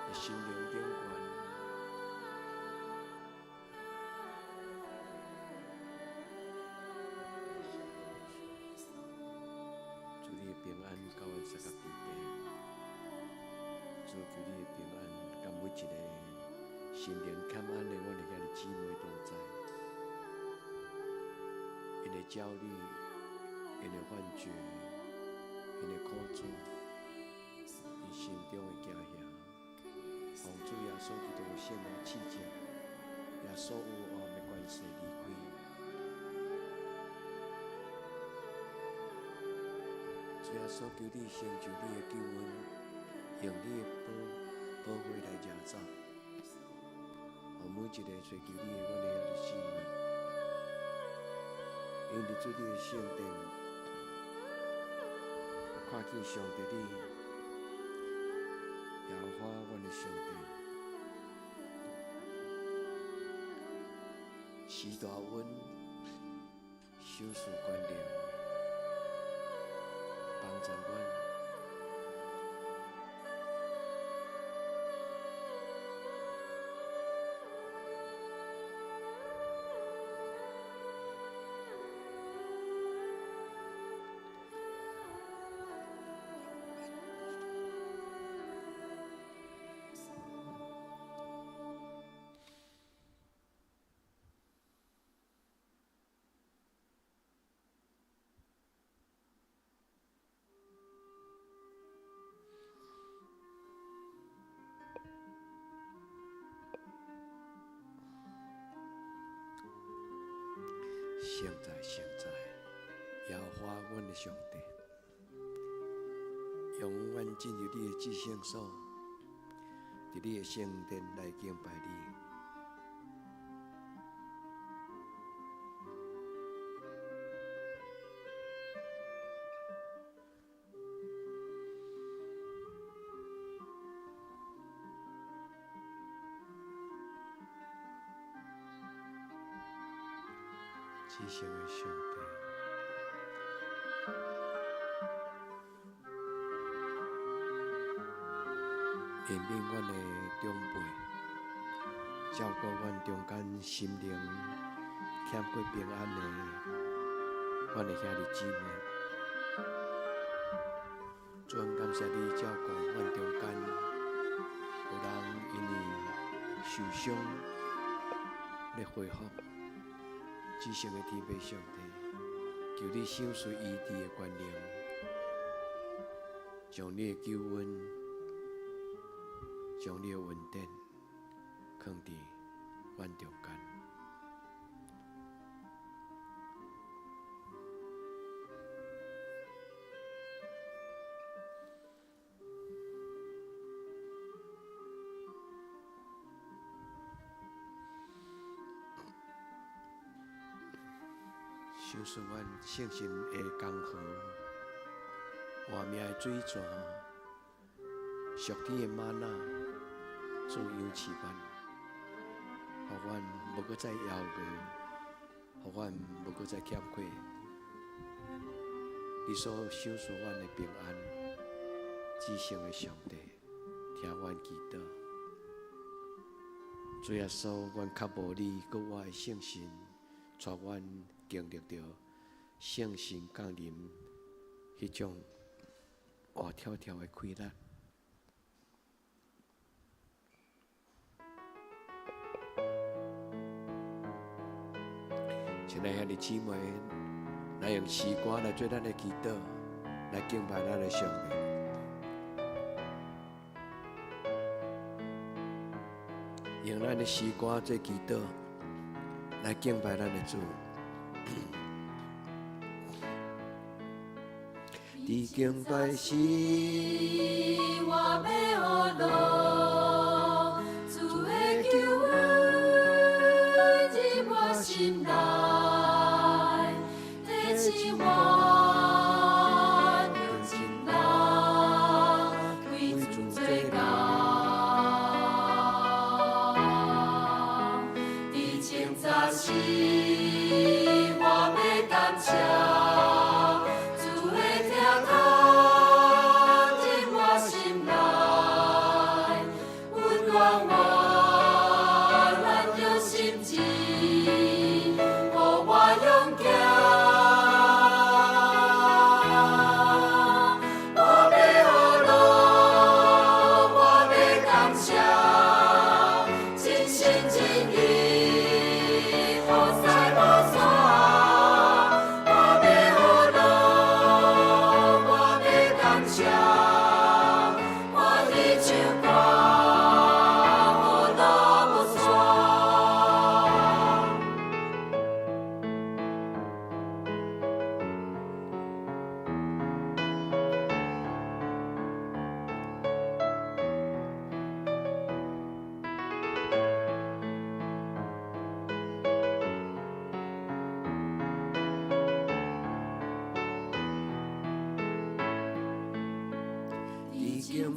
的心灵顶悬。祝你的平安，到阮三甲平平。祝求你的平安，甲每一个心灵欠安的阮的遐个姊妹同在。因的焦虑，因的幻觉，因的苦楚，伊心中的惊吓，奉主耶稣基督圣名赐证，也所有黑暗的关系离开。主耶稣求你成就你的救恩，用你的宝血来遮罩，互每一个追求你的阮的兄弟姊妹，因伫主你的圣殿，看见上帝你，耶和华阮的上帝，施大恩，收拾关联，帮助阮。现在，耶和华阮的上帝，用阮进入你的至圣所，伫你的圣殿来敬拜你。至圣的上帝，引领阮的长辈，照顾阮中间心灵欠过平安的阮的兄弟姊妹。主，感谢你照顾阮中间有人因为受伤来恢复。至圣的天父上帝，求你赏赐医治的权能，将你的救恩，将你的恩典放伫阮中间。赏赐阮圣神的江河，活命的水泉，属天的玛纳，滋养赐阮，互阮无搁再夭饿，互阮无搁再欠缺。你所赏赐阮的平安，至圣的上帝，听阮祈祷。主耶稣，阮较无你，搁我的圣神，带阮经历着圣神降临迄种活跳跳的快乐。亲爱兄弟姊妹，来用诗歌来做咱的祈祷，来敬拜咱的上帝。用咱的诗歌做祈祷，来敬拜咱的主。伫敬拜时，我要学路，主的救恩入我心内，提醒我着真人为主做工，伫清早时，我要感谢。主的疼痛入我心内。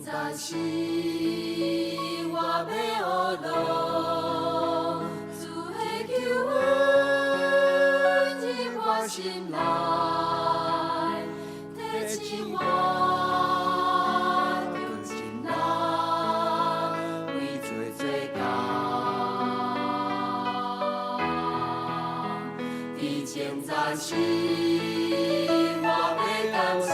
早时我要学路，主的救恩入我心内，提醒我着真人为做工。在前早时我要感谢。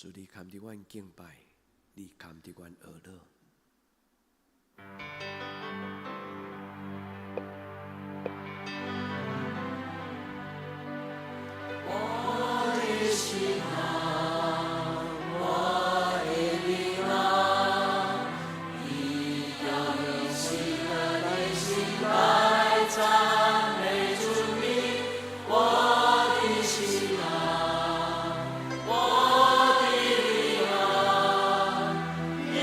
主，你看伫阮敬拜，你看伫阮学乐。我的心啊，我的灵啊，你要用心来赞美主名，我的心啊。我的灵啊，你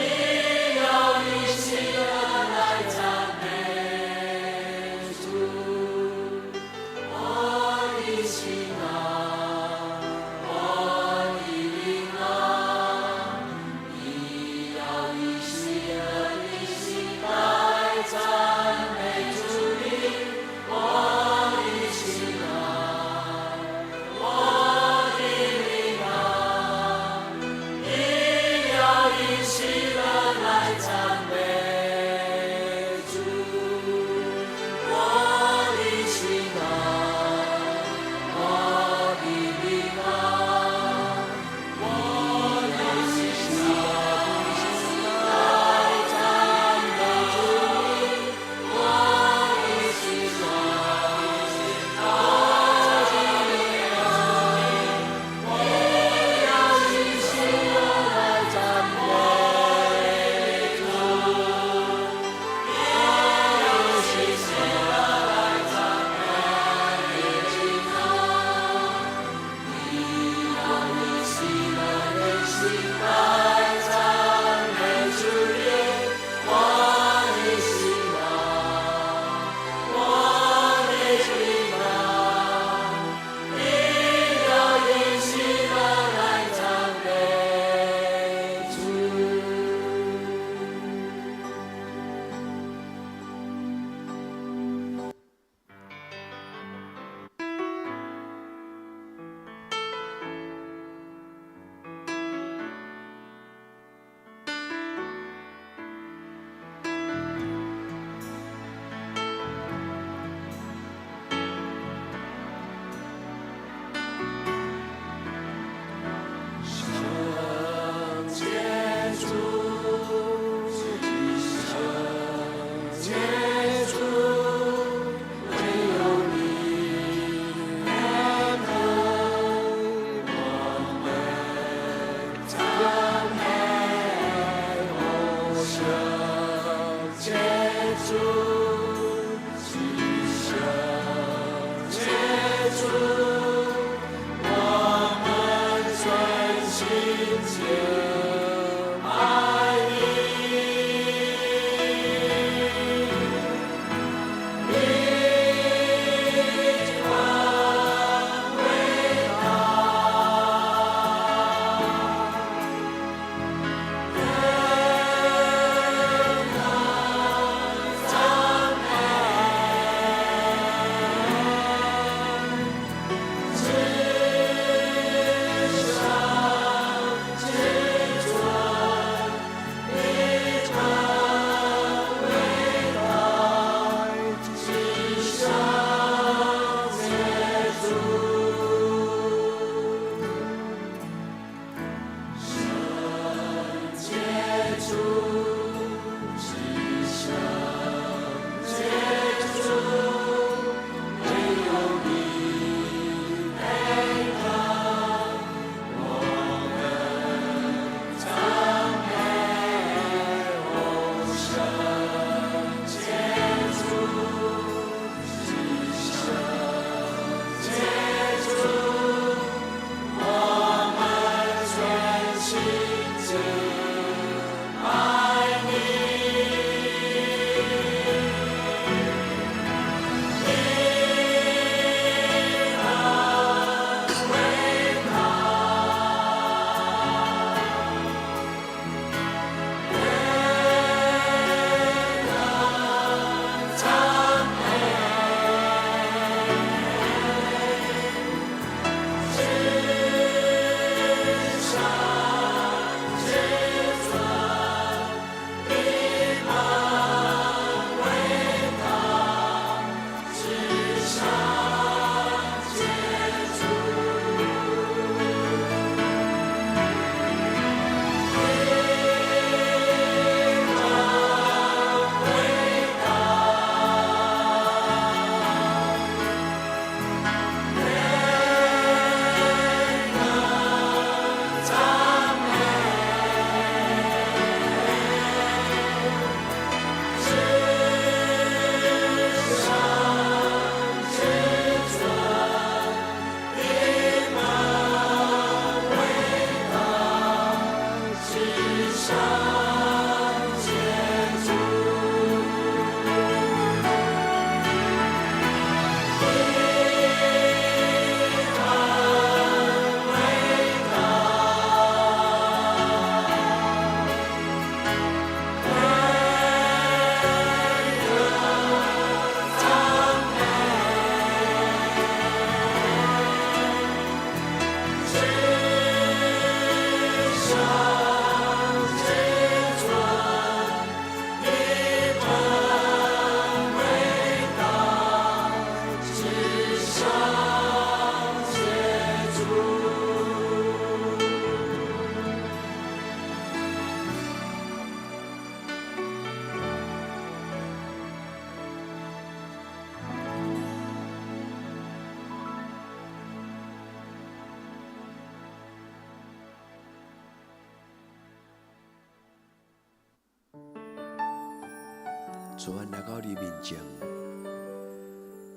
主啊，来到你面前，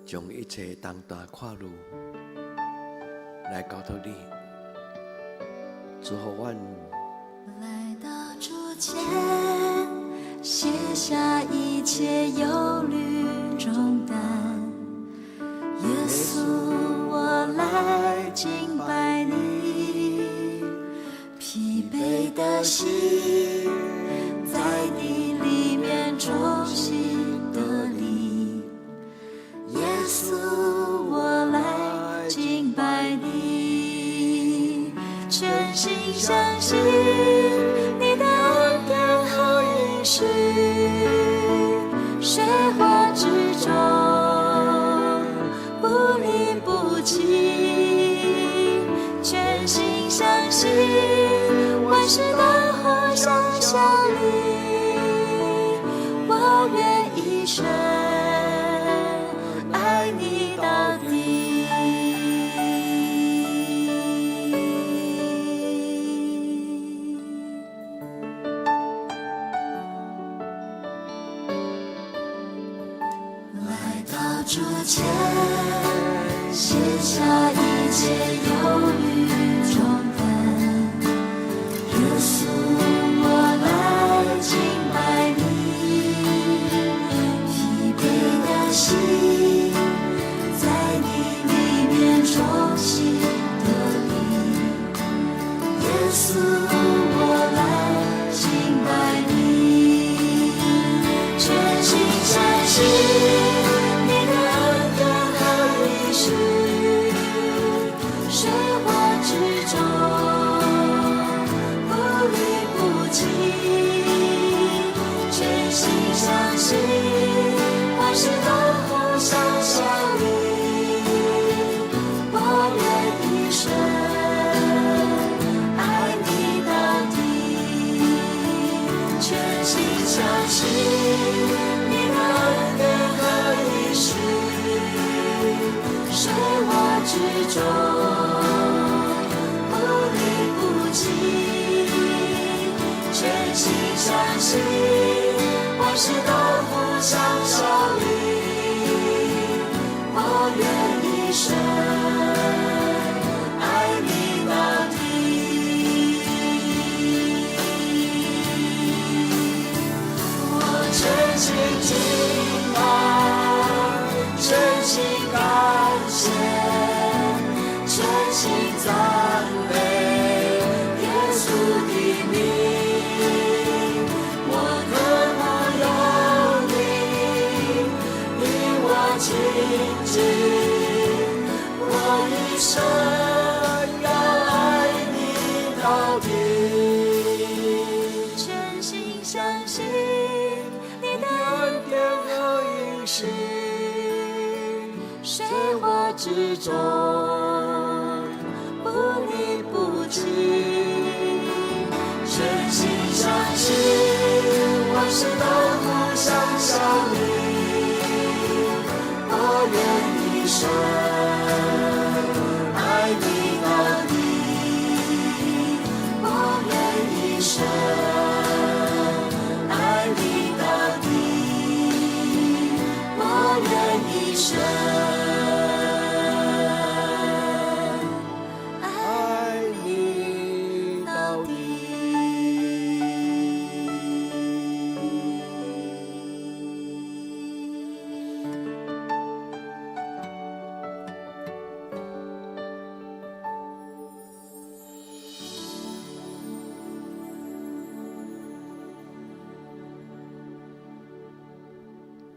将一切重担跨入，来交托你。主啊，阮来到主前，卸下一切忧虑重担。耶稣，我来敬拜你，疲惫的心在你里面重新得力。耶稣，我来敬拜你，全心相信你的恩典和应许，水火之中不离不弃，全心相信万事都互相效力，我愿一生爱你到底。来到主前，卸下一切忧虑重担。耶稣，我来敬拜你，疲惫的心在你里面重新得力。耶稣，我来敬拜你，全心相信你的恩典和应许，水火之中不离不弃，全心相信万事都互相效力，我愿一生爱你到底，全心相信你的恩典和应许，水火之中不离不弃，全心相信万事都互相效力，我愿一生爱你到底。我全心敬拜，全心感谢，全心赞美耶稣的名。我渴慕有你，与我亲近，我一生要爱你到底。全心相信你的恩典和应许，水火之中不离不弃，全心相信万事都互相效力，我愿一生爱你到底，我愿一生爱你到底，我愿一生爱你到底。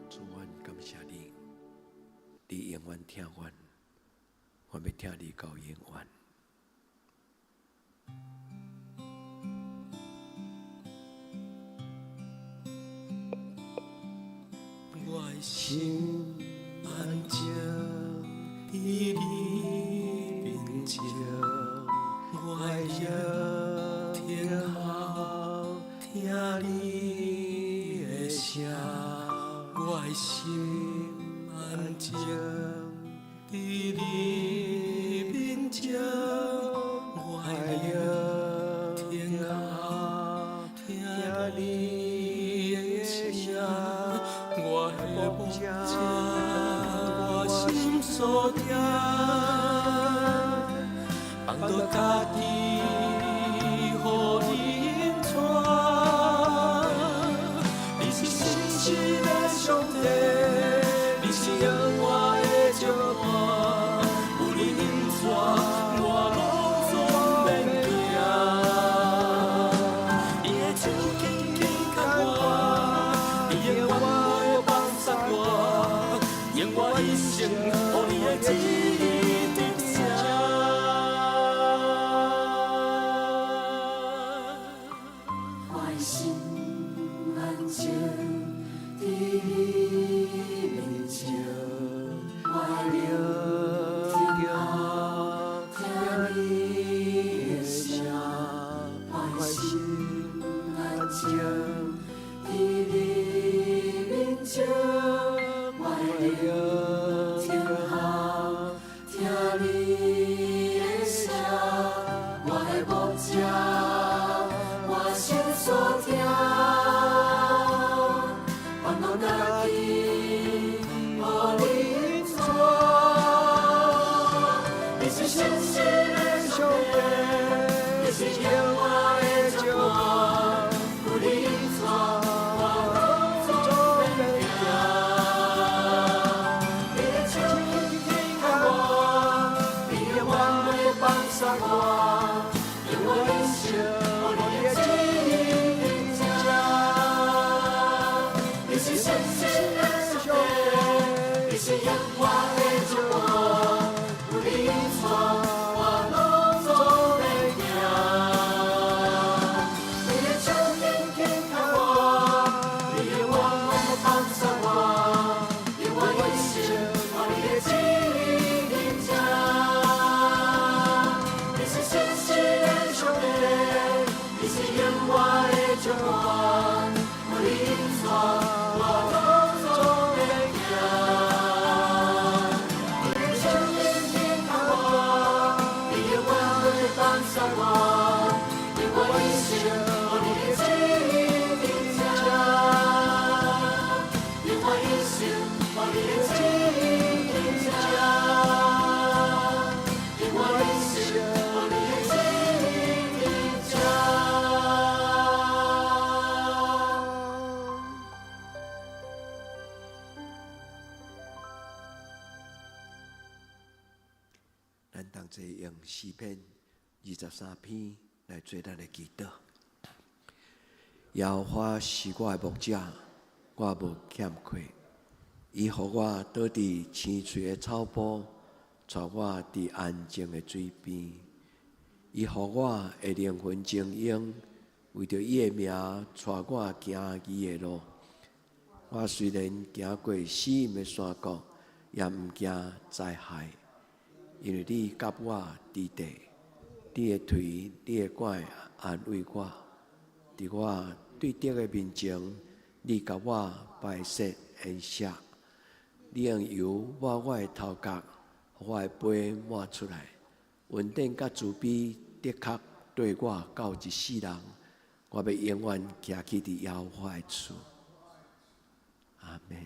主，阮感谢你，你永远听阮，我要听你到永远。我的心安静伫你面前，我要听候听你的声，我的心安静伫你面前，我要听候听你的声。所听，放倒家己，予你带。你是信实的上帝，你是永远的掌舵，有你引带，我拢总免惊。你的手轻轻牵我，你永远袂放松我，愿我一生予你的旨意执行。我的心安静伫你面前，我的灵听你的声。我的心安静伫你面前，我的灵听你的声。我的目者，我心所听，放落家己，予你带。你是信实的上帝，你是永远的掌舵，有你带，我总免惊。你的手轻轻牵我，你永远袂放松我，愿我一生予你的旨意执行。你是信实的上帝，你是永远的掌舵，有你带，我拢总免惊。你的手轻轻牵我，你永远袂放松我，愿我一生予你的旨意执行。你是信实的上帝，你是永远的掌舵，有你带，我拢总免惊。你的手轻轻牵我，你永远袂放松我，愿我一生予你的旨意执行。愿我一生予你的旨意执行。愿我一生予你的旨意执行。咱同齐用诗篇23篇来做咱的祈祷。耶和华是我的牧者，我无欠缺。伊予我倒伫青翠的草坡，带我伫安静的水边。伊予我的灵魂静养，为着伊的名，带我行伊的路。我虽然行过死荫的山谷，也毋惊灾害，因为你甲我伫地，你的腿、你的拐安慰我。伫我对敌的面前，你甲我摆设筵席。你用油抹我的头壳，互我的杯满出来。恩典甲慈悲的确对我到一世人，我要永远徛起伫耶和华的厝。阿门。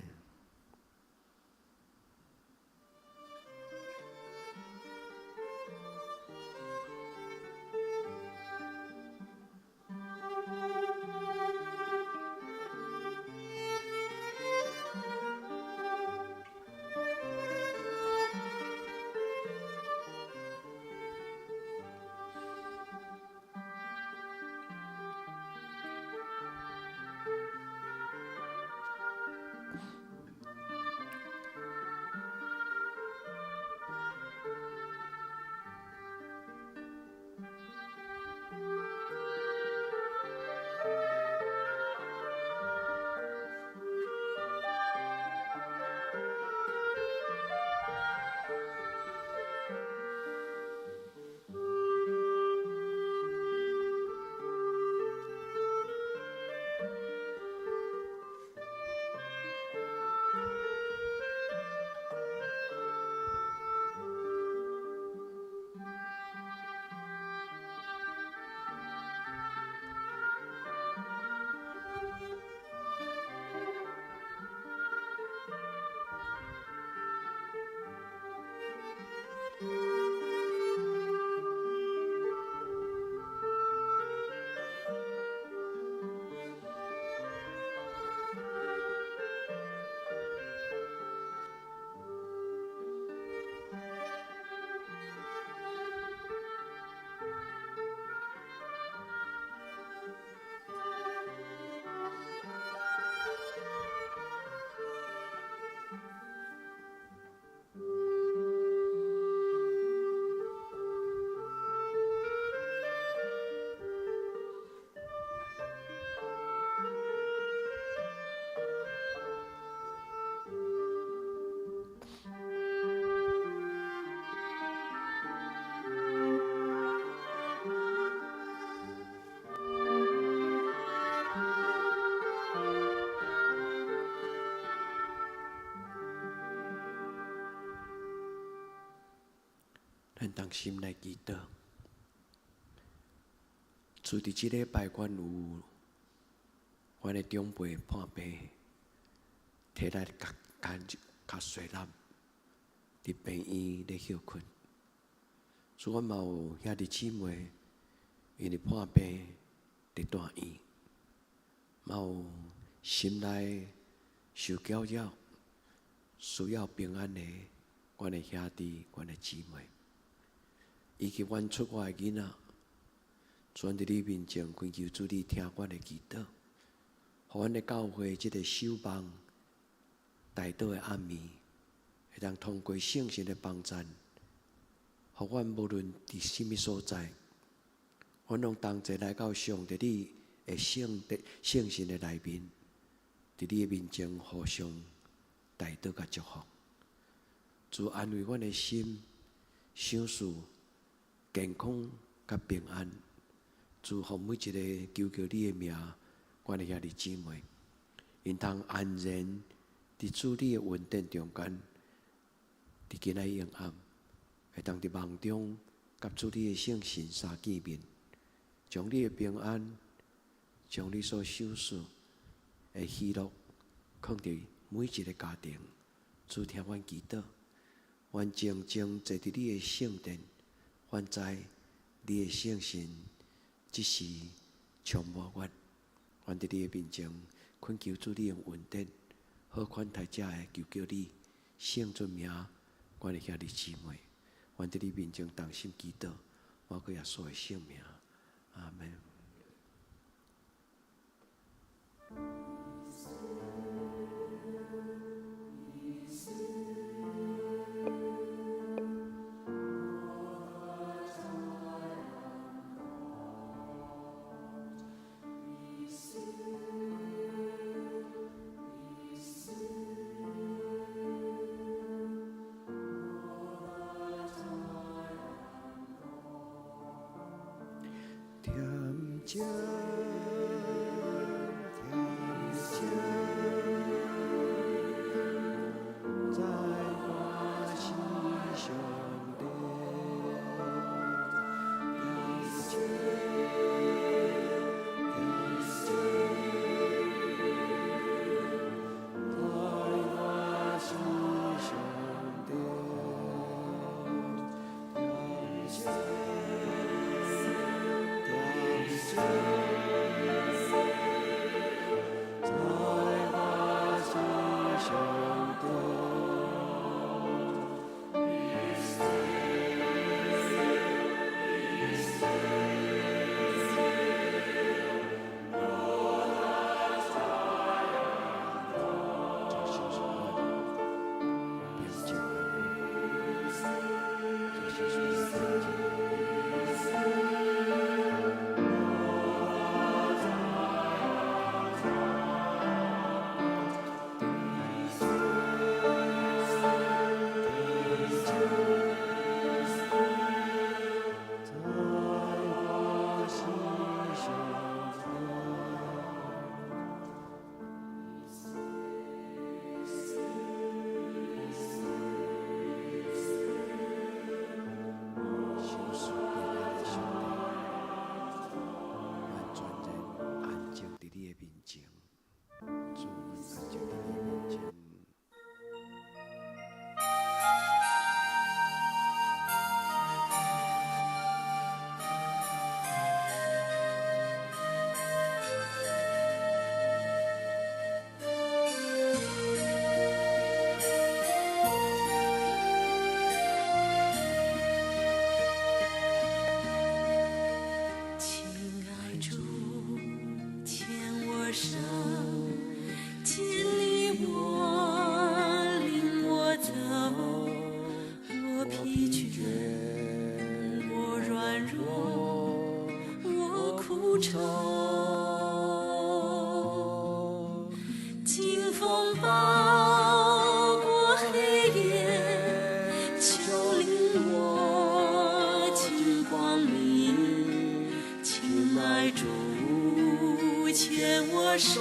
咱当心来祈祷。除伫即礼拜，阮有阮的长辈破病，摕来甲睡咱，伫病院咧休困。所以阮嘛有兄弟姊妹，因为破病伫大院，嘛有心内受搅扰、需要平安的阮的兄弟、阮的姊妹，以及阮出外的囡仔。全伫你面前恳求主你听阮的祈祷，互阮的教会即个守望大道的暗暝，会当通过圣神的帮助，互阮无论伫什么所在，阮拢同齐来到上帝你的圣神的内面，伫你的面前互相大道甲祝福，主安慰阮的心、想事、健康甲平安。祝福每一个求求你的名，阮的兄弟姊妹，因通安然伫主你的恩典中间，伫今仔永暗，会当伫梦中甲主你的圣神相见面，将你的平安，将你所守事的喜乐，放伫每一个家庭。主听阮祈祷，阮静静坐伫你的圣殿，阮知你的圣神。即时充满阮，阮伫你的面前恳求主你用恩典，好款大家的求求你圣尊名，阮的兄弟姊妹，阮伫你面前同心祈祷，我过耶稣的圣名，阿门。天在我心上的手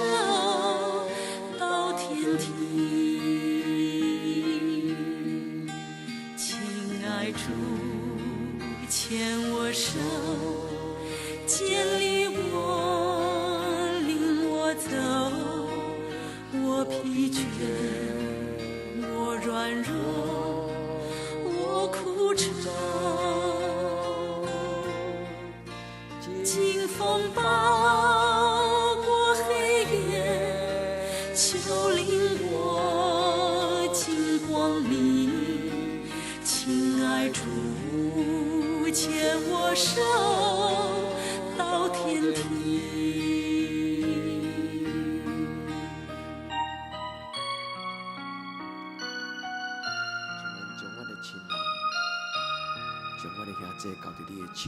到天庭，亲爱主。牵我手，建立我，领我走。我疲倦，我软弱，我苦愁。经风暴过黑夜，求领我进光明。亲爱主，牵我手到天庭。将我的亲人，将我的兄弟交伫你的手。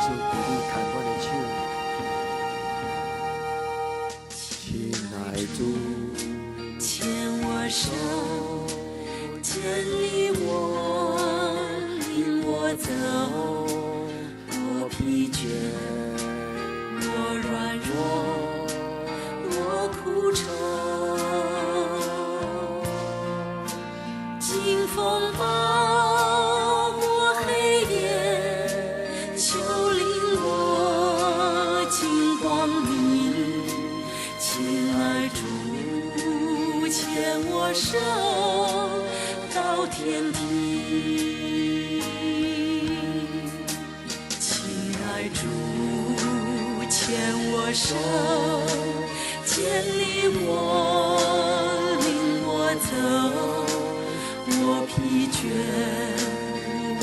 主，求你牵我的手，亲爱主，牵我手，建立我，领我走。我疲倦，我软弱，我苦愁。经风暴过黑夜，求领我进光明。亲爱主，牵我手到天庭。亲爱主，牵我手，建立我，领我走。我疲倦，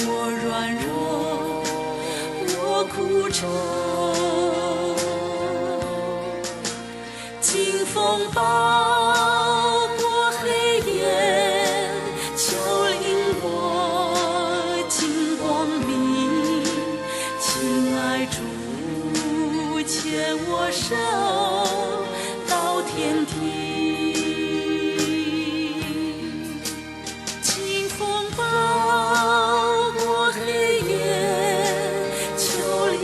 我软弱，我苦愁。经风暴过黑夜，求领我进光明。亲爱主，牵我手到天庭。经风暴过黑夜，求领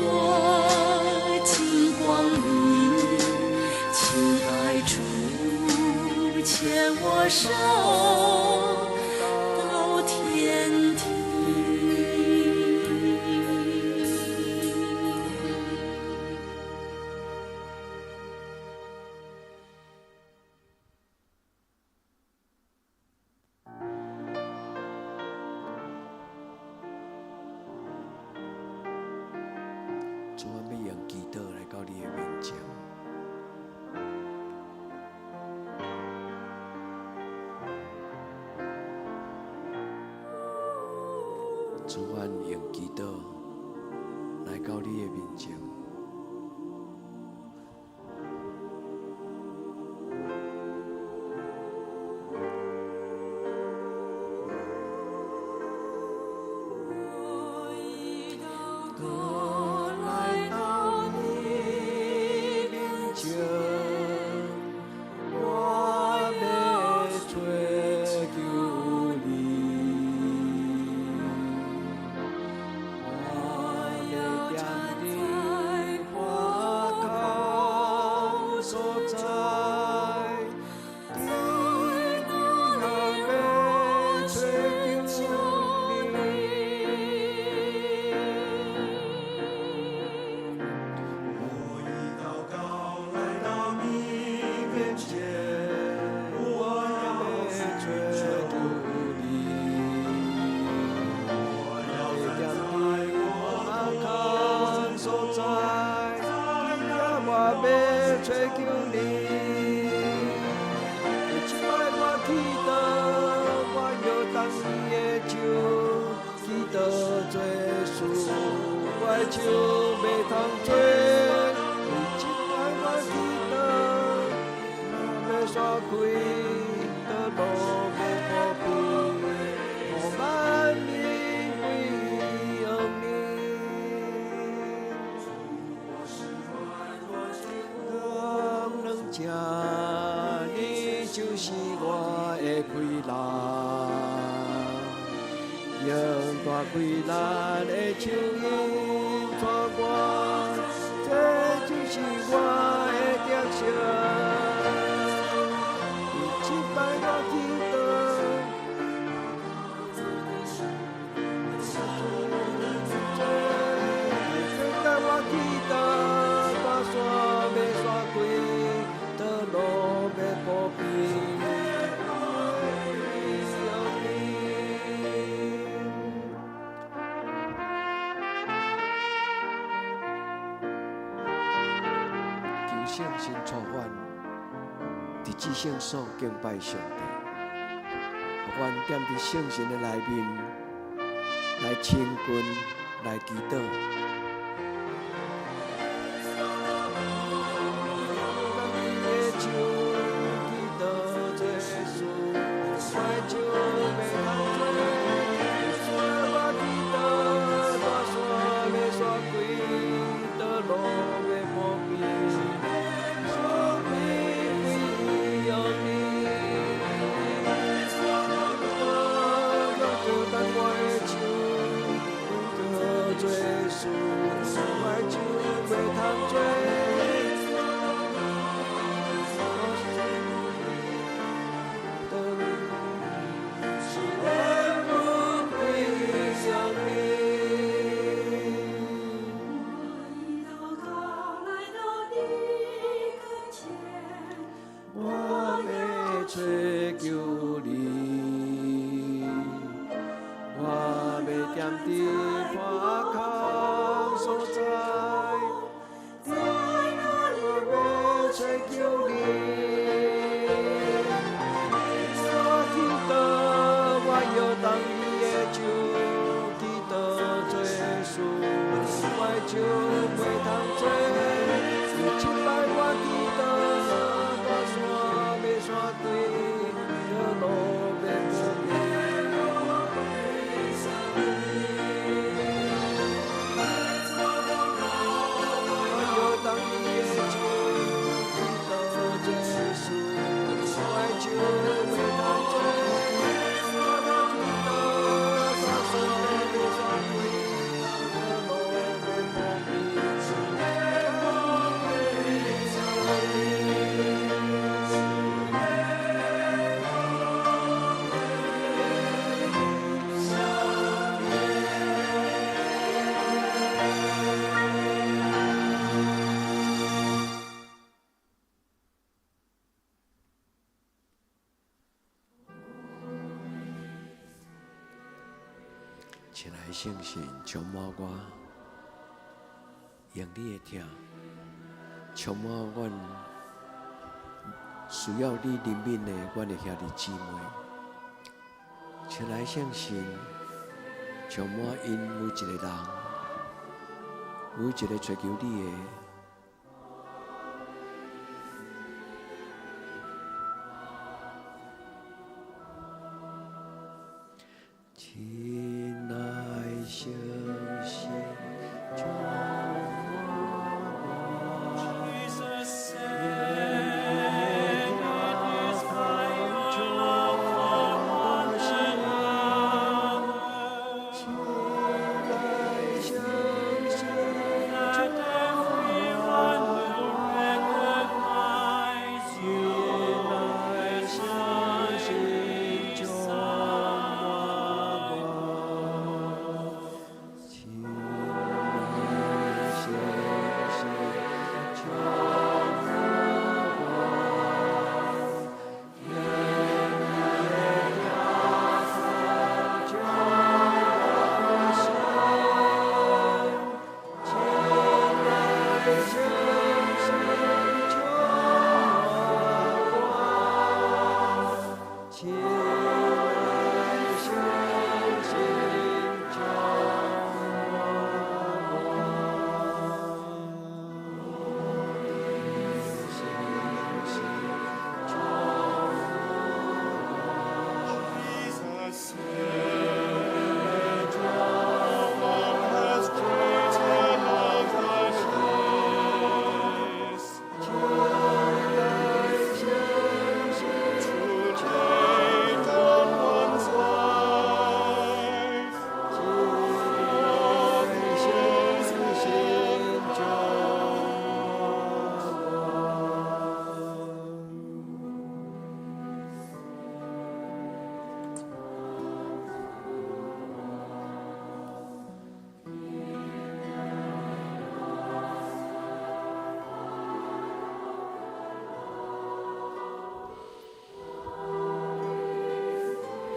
我进光明。亲爱主，牵我手到天庭。主，我要用祈祷来到你的面前。主，我用祈祷来到你的面前。追求你，亲爱我祈祷，我要当你的手，祈祷做事，我的手袂通做。亲爱我祈祷，要闪开道路要破闭，我万民归向你。这你就是我的快乐，用大开咱的手印带我，这就是我的得胜。圣心出发，伫至圣所敬拜上帝，互阮踮伫圣神的内面来亲近、来祈祷。请来圣神充满我，用你的疼充满阮需要你怜悯的阮的兄弟姊妹。请来圣神充满因每一个人，每一个追求你的。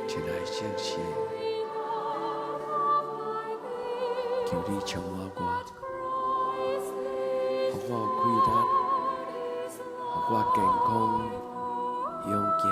请来圣神，求你充满我，互我有气力我健康勇健。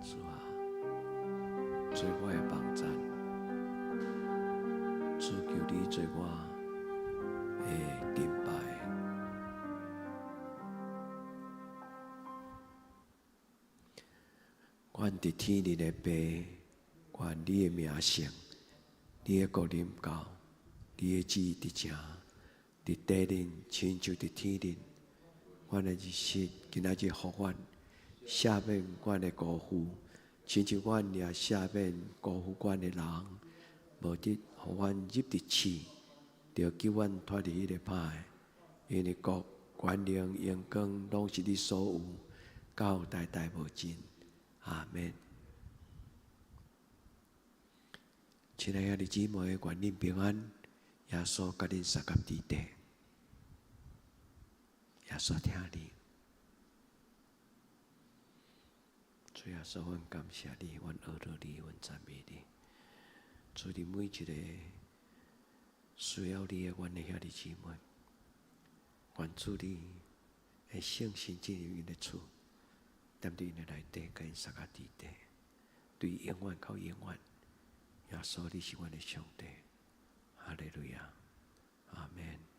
主啊，做我的帮站，主求你做我的敬拜。阮伫天灵的爸，愿你的名圣，你的国临到，你的旨意伫正，伫地灵亲像伫天灵。阮的日息今仔日互阮赦免阮的辜负，亲像阮也赦免辜负阮的人，无得互阮入伫试，着救阮脱离迄个歹。因为国、权能、荣光，拢是你所有，到代代无尽。阿免。亲爱的姊妹，愿恁平安，耶稣甲恁三甲伫地，耶稣听你。主耶稣，阮感谢你，阮阿乐你，阮赞美你。主你每一个需要你的阮的兄弟姊妹，愿主你的圣心进入因的厝，踮伫因的内底，甲因三甲伫地，对永远到永远。耶稣，你是阮的上帝。哈利路亚，阿门。